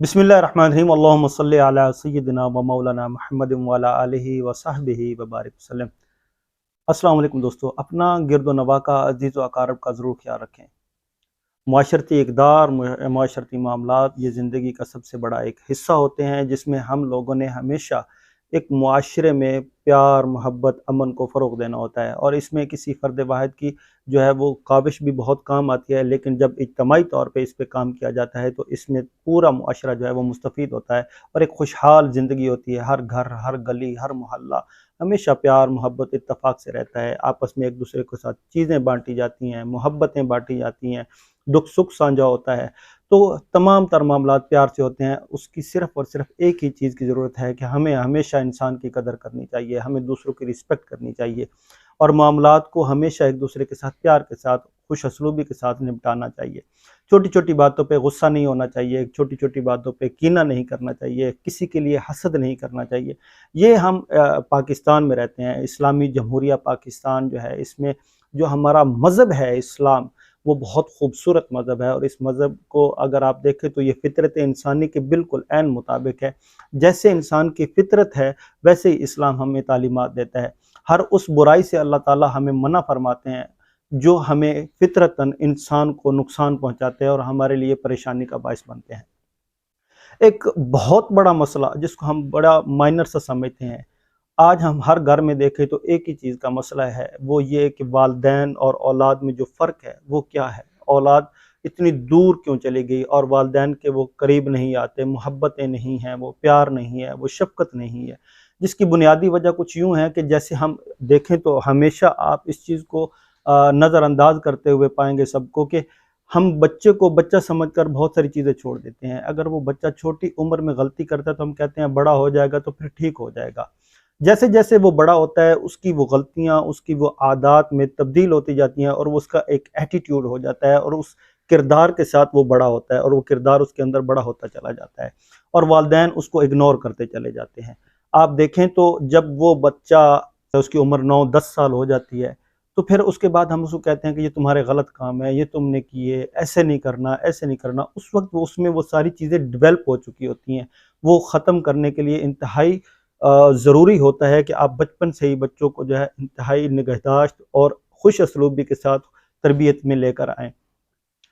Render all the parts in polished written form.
बिस्मिल्लाहिर्रहमानिर्रहीम अल्लाहुम्मा सल्लि अला सय्यिदिना व मौलाना मुहम्मदिन व अला आलिहि व सहबिहि व बारिक वसल्लम। अस्सलाम वालेकुम दोस्तों, अपना गिरदो नवा का अज़ीज़ व अकारब का ज़रूर ख्याल रखें। मुआशरती इक़दार, मुआशरती मामलात ये ज़िंदगी का सबसे बड़ा एक हिस्सा होते हैं, जिसमें हम लोगों ने हमेशा एक मुआशरे में प्यार, मोहब्बत, अमन को फ़रोग़ देना होता है। और इसमें किसी फ़र्द वाहिद की जो है वो काविश भी बहुत काम आती है, लेकिन जब इज्तमाई तौर पे इस पे काम किया जाता है तो इसमें पूरा मुआशरा जो है वो मुस्तफ़ीद होता है और एक खुशहाल ज़िंदगी होती है। हर घर, हर गली, हर मोहल्ला हमेशा प्यार, मोहब्बत, इत्तफ़ाक़ से रहता है। आपस में एक दूसरे के साथ चीज़ें बाँटी जाती हैं, मोहब्बतें बाँटी जाती हैं, दुख सुख साझा होता है। तो तमाम तर मामलात प्यार से होते हैं। उसकी सिर्फ़ और सिर्फ़ एक ही चीज़ की ज़रूरत है कि हमें हमेशा इंसान की कदर करनी चाहिए, हमें दूसरों की रिस्पेक्ट करनी चाहिए और मामलात को हमेशा एक दूसरे के साथ प्यार के साथ, खुश असलूबी के साथ निपटाना चाहिए। छोटी-छोटी बातों पे गुस्सा नहीं होना चाहिए, छोटी-छोटी बातों पे कीना नहीं करना चाहिए, किसी के लिए हसद नहीं करना चाहिए। ये हम पाकिस्तान में रहते हैं, इस्लामी जमहूरिया पाकिस्तान जो है, इसमें जो हमारा मज़हब है इस्लाम, वो बहुत खूबसूरत मज़हब है और इस मज़हब को अगर आप देखें तो ये फ़ितरत इंसानी के बिल्कुल ऐन मुताबिक है। जैसे इंसान की फ़ितरत है, वैसे ही इस्लाम हमें तालीमात देता है। हर उस बुराई से अल्लाह ताला हमें मना फरमाते हैं, जो हमें फ़ितरतन इंसान को नुकसान पहुँचाते हैं और हमारे लिए परेशानी का बाइस बनते हैं। एक बहुत बड़ा मसला जिसको हम बड़ा माइनर सा समझते हैं, आज हम हर घर में देखें तो एक ही चीज़ का मसला है, वो ये है कि वालिदैन और औलाद में जो फ़र्क है वो क्या है? औलाद इतनी दूर क्यों चली गई और वालिदैन के वो करीब नहीं आते, मोहब्बतें नहीं हैं, वो प्यार नहीं है, वो शफ़क़त नहीं है। जिसकी बुनियादी वजह कुछ यूँ है कि जैसे हम देखें तो हमेशा आप इस चीज़ को नज़रअंदाज करते हुए पाएँगे सबको कि हम बच्चे को बच्चा समझकर बहुत सारी चीज़ें छोड़ देते हैं। अगर वो बच्चा छोटी उम्र में गलती करता है तो हम कहते हैं बड़ा हो जाएगा तो फिर ठीक हो जाएगा। जैसे-जैसे वो बड़ा होता है उसकी वो गलतियाँ, उसकी वो आदत में तब्दील होती जाती हैं और वो उसका एक एटीट्यूड हो जाता है और उस किरदार के साथ वो बड़ा होता है और वो किरदार उसके अंदर बड़ा होता चला जाता है और वालिदैन उसको इग्नोर करते चले जाते हैं। आप देखें तो जब वो बच्चा उसकी उम्र 9-10 साल हो जाती है, तो फिर उसके बाद हम उसको कहते हैं कि ये तुम्हारे गलत काम है, ये तुमने किए, ऐसे नहीं करना, ऐसे नहीं करना। उस वक़्त वो उसमें वो सारी चीज़ें डेवलप हो चुकी होती हैं। वो ख़त्म करने के लिए इंतहाई ज़रूरी होता है कि आप बचपन से ही बच्चों को जो है इंतहाई निगहदाश्त और खुश असलूबी के साथ तरबियत में लेकर आएँ।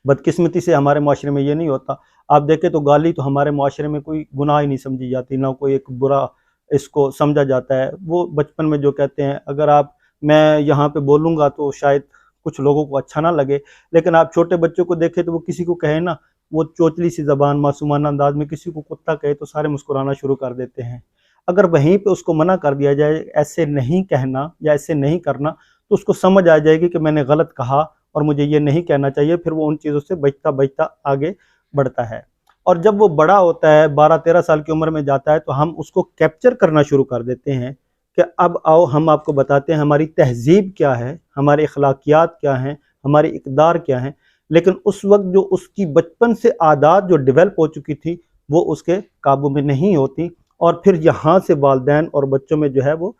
बदकिस्मती से हमारे माशरे में ये नहीं होता। आप देखें तो गाली तो हमारे माशरे में कोई गुनाह ही नहीं समझी जाती, ना कोई एक बुरा इसको समझा जाता है। वो बचपन में जो कहते हैं अगर आप मैं यहाँ पे बोलूँगा तो शायद कुछ लोगों को अच्छा ना लगे, लेकिन आप छोटे बच्चों को देखें तो वो किसी को कहे ना, वो चोचली सी ज़बान मासूमाना अंदाज़ में किसी को कुत्ता कहे तो सारे मुस्कुराना शुरू कर देते हैं। अगर वहीं पे उसको मना कर दिया जाए, ऐसे नहीं कहना या ऐसे नहीं करना, तो उसको समझ आ जाएगी कि मैंने गलत कहा और मुझे ये नहीं कहना चाहिए, फिर वो उन चीज़ों से बचता-बचता आगे बढ़ता है। और जब वो बड़ा होता है, 12-13 साल की उम्र में जाता है, तो हम उसको कैप्चर करना शुरू कर देते हैं कि अब आओ हम आपको बताते हैं हमारी तहज़ीब क्या है, हमारे अखलाकियात क्या हैं, हमारी इक़दार क्या हैं। लेकिन उस वक़्त जो उसकी बचपन से आदत जो डेवलप हो चुकी थी, वो उसके काबू में नहीं होती और फिर यहाँ से वालिदैन और बच्चों में जो है वो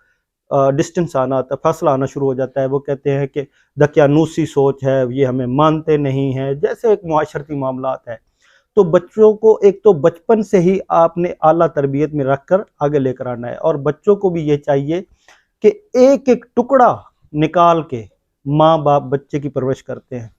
डिस्टेंस आना आता है, फासला आना शुरू हो जाता है। वो कहते हैं कि दकियानूसी सोच है, ये हमें मानते नहीं हैं, जैसे एक मुआशरती मामलात है। तो बच्चों को एक तो बचपन से ही आपने आला तरबियत में रखकर आगे लेकर आना है और बच्चों को भी ये चाहिए कि एक-एक टुकड़ा निकाल के माँ-बाप बच्चे की परवरिश करते हैं।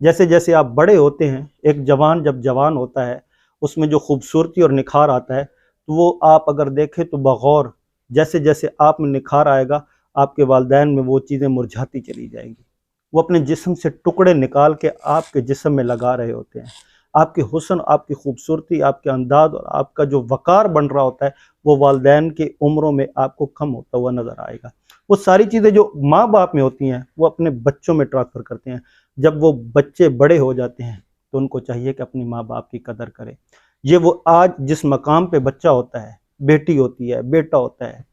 जैसे-जैसे आप बड़े होते हैं, एक जवान जब जवान होता है, उसमें जो खूबसूरती और निखार आता है, तो वो आप अगर देखें तो बग़ौर जैसे-जैसे आप में निखार आएगा, आपके वालिदैन में वो चीज़ें मुरझाती चली जाएँगी। वो अपने जिस्म से टुकड़े निकाल के आपके जिस्म में लगा रहे होते हैं। आपके हुस्न, आपकी खूबसूरती, आपके अंदाज़ और आपका जो वक़ार बन रहा होता है, वो वालिदैन की उम्रों में आपको कम होता हुआ नज़र आएगा। वो सारी चीज़ें जो माँ-बाप में होती हैं, वो अपने बच्चों में ट्रांसफ़र करते हैं। जब वो बच्चे बड़े हो जाते हैं, तो उनको चाहिए कि अपनी माँ-बाप की कदर करें। ये वो आज जिस मकाम पे बच्चा होता है, बेटी होती है, बेटा होता है,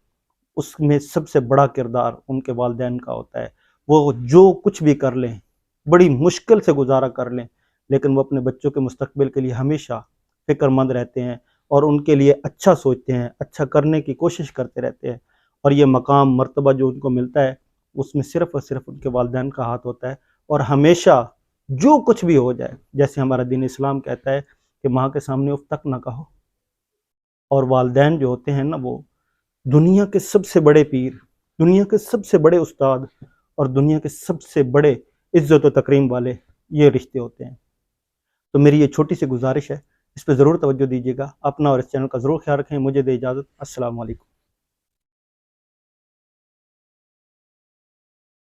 उसमें सबसे बड़ा किरदार उनके वालिदैन का होता है। वो जो कुछ भी कर लें, बड़ी मुश्किल से गुज़ारा कर लें, लेकिन वो अपने बच्चों के मुस्तक़बिल के लिए हमेशा फ़िक्रमंद रहते हैं और उनके लिए अच्छा सोचते हैं, अच्छा करने की कोशिश करते रहते हैं। और ये मकाम, मर्तबा जो उनको मिलता है, उसमें सिर्फ़ और सिर्फ़ उनके वालिदैन का हाथ होता है और हमेशा जो कुछ भी हो जाए, जैसे हमारा दीन इस्लाम कहता है कि माँ के सामने उफ तक ना कहो। और वालिदैन जो होते हैं ना, वो दुनिया के सबसे बड़े पीर, दुनिया के सबसे बड़े उस्ताद और दुनिया के सबसे बड़े इज्जत व तकरीम वाले ये रिश्ते होते हैं। तो मेरी ये छोटी सी गुजारिश है, इस पर ज़रूर तवज्जो दीजिएगा। अपना और इस चैनल का ज़रूर ख्याल रखें। मुझे दे इजाज़त। अस्सलाम वालेकुम।